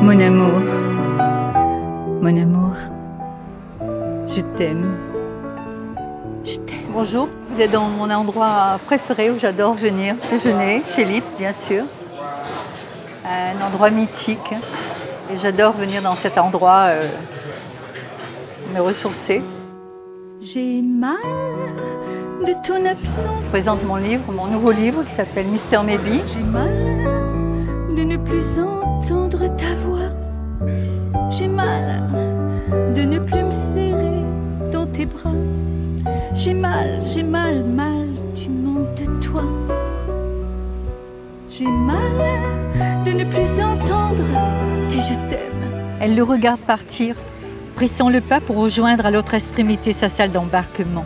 Mon amour, je t'aime. Je t'aime. Bonjour, vous êtes dans mon endroit préféré où j'adore venir déjeuner, chez Lip, bien sûr. Un endroit mythique. Et j'adore venir dans cet endroit me ressourcer. J'ai mal de ton absence. Je présente mon livre, mon nouveau livre qui s'appelle Mr. Maybe. J'ai mal de ne plus entendre ta voix. J'ai mal de ne plus me serrer dans tes bras. J'ai mal, tu manques de toi. J'ai mal de ne plus entendre tes je t'aime. Elle le regarde partir, pressant le pas pour rejoindre à l'autre extrémité sa salle d'embarquement.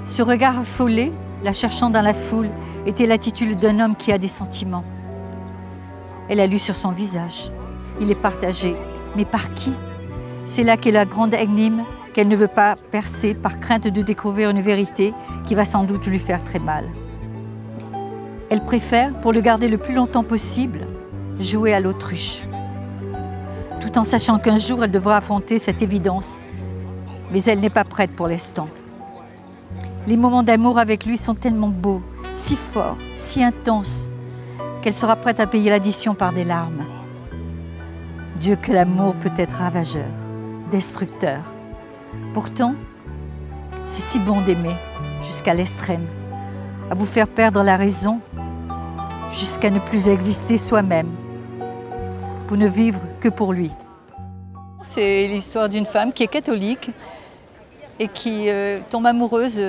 Ce regard affolé, la cherchant dans la foule, était l'attitude d'un homme qui a des sentiments. Elle a lu sur son visage. Il est partagé. Mais par qui? C'est là qu'est la grande énigme qu'elle ne veut pas percer par crainte de découvrir une vérité qui va sans doute lui faire très mal. Elle préfère, pour le garder le plus longtemps possible, jouer à l'autruche. Tout en sachant qu'un jour elle devra affronter cette évidence, mais elle n'est pas prête pour l'instant. Les moments d'amour avec lui sont tellement beaux, si forts, si intenses, qu'elle sera prête à payer l'addition par des larmes. Dieu que l'amour peut être ravageur, destructeur. Pourtant, c'est si bon d'aimer, jusqu'à l'extrême, à vous faire perdre la raison, jusqu'à ne plus exister soi-même, pour ne vivre que pour lui. C'est l'histoire d'une femme qui est catholique et qui tombe amoureuse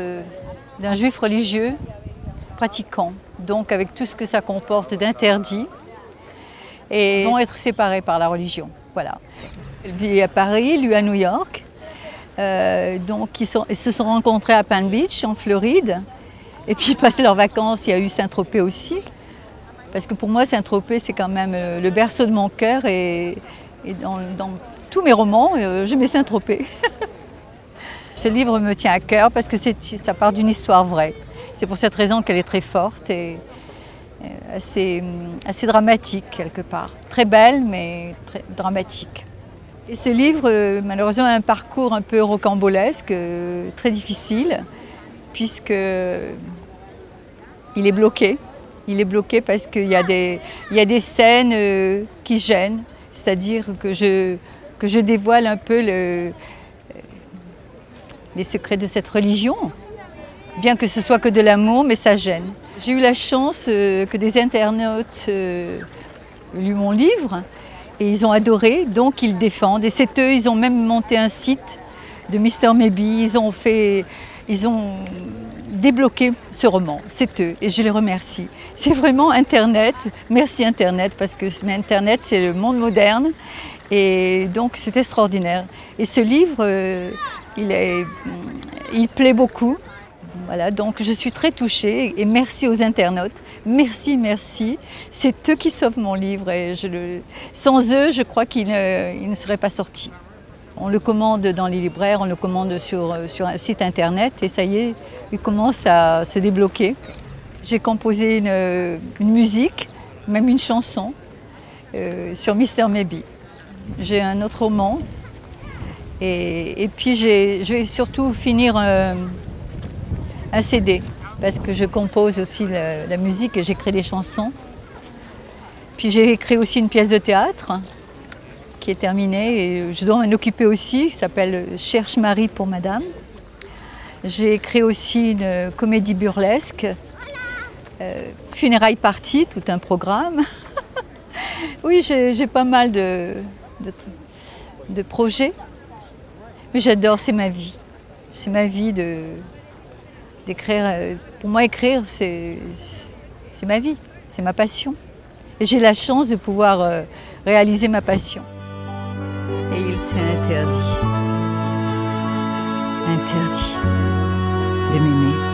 d'un juif religieux pratiquant, donc avec tout ce que ça comporte d'interdit, et vont être séparés par la religion. Voilà. Elle vit à Paris, lui à New York. Donc ils se sont rencontrés à Palm Beach, en Floride. Et puis ils passaient leurs vacances, il y a eu Saint-Tropez aussi. Parce que pour moi, Saint-Tropez, c'est quand même le berceau de mon cœur. Et dans tous mes romans, je mets Saint-Tropez. Ce livre me tient à cœur parce que ça part d'une histoire vraie. C'est pour cette raison qu'elle est très forte et assez dramatique quelque part. Très belle, mais très dramatique. Et ce livre, malheureusement, a un parcours un peu rocambolesque, très difficile, puisque il est bloqué. Il est bloqué parce qu'il y a des scènes qui gênent, c'est-à-dire que je dévoile un peu les secrets de cette religion, bien que ce soit que de l'amour, mais ça gêne. J'ai eu la chance que des internautes lu mon livre et ils ont adoré, donc ils défendent. Et c'est eux, ils ont même monté un site de Mr. Maybe, ils ont débloqué ce roman, c'est eux, et je les remercie. C'est vraiment Internet, merci Internet, parce que Internet c'est le monde moderne, et donc c'est extraordinaire. Et ce livre, il plaît beaucoup. Voilà, donc je suis très touchée et merci aux internautes. Merci. C'est eux qui sauvent mon livre et sans eux, je crois qu'il ne serait pas sorti. On le commande dans les libraires, on le commande sur un site internet et ça y est, il commence à se débloquer. J'ai composé une musique, même une chanson sur Mr. Maybe. J'ai un autre roman et puis je vais surtout finir un CD, parce que je compose aussi la musique et j'écris des chansons. Puis j'ai écrit aussi une pièce de théâtre qui est terminée et je dois m'en occuper aussi, qui s'appelle « Cherche Marie pour Madame ». J'ai écrit aussi une comédie burlesque, Funérailles Party, tout un programme. Oui, j'ai pas mal de projets, mais j'adore, c'est ma vie. C'est ma vie d'écrire. Pour moi, écrire, c'est ma vie, c'est ma passion. Et j'ai la chance de pouvoir réaliser ma passion. Et il t'est interdit de m'aimer.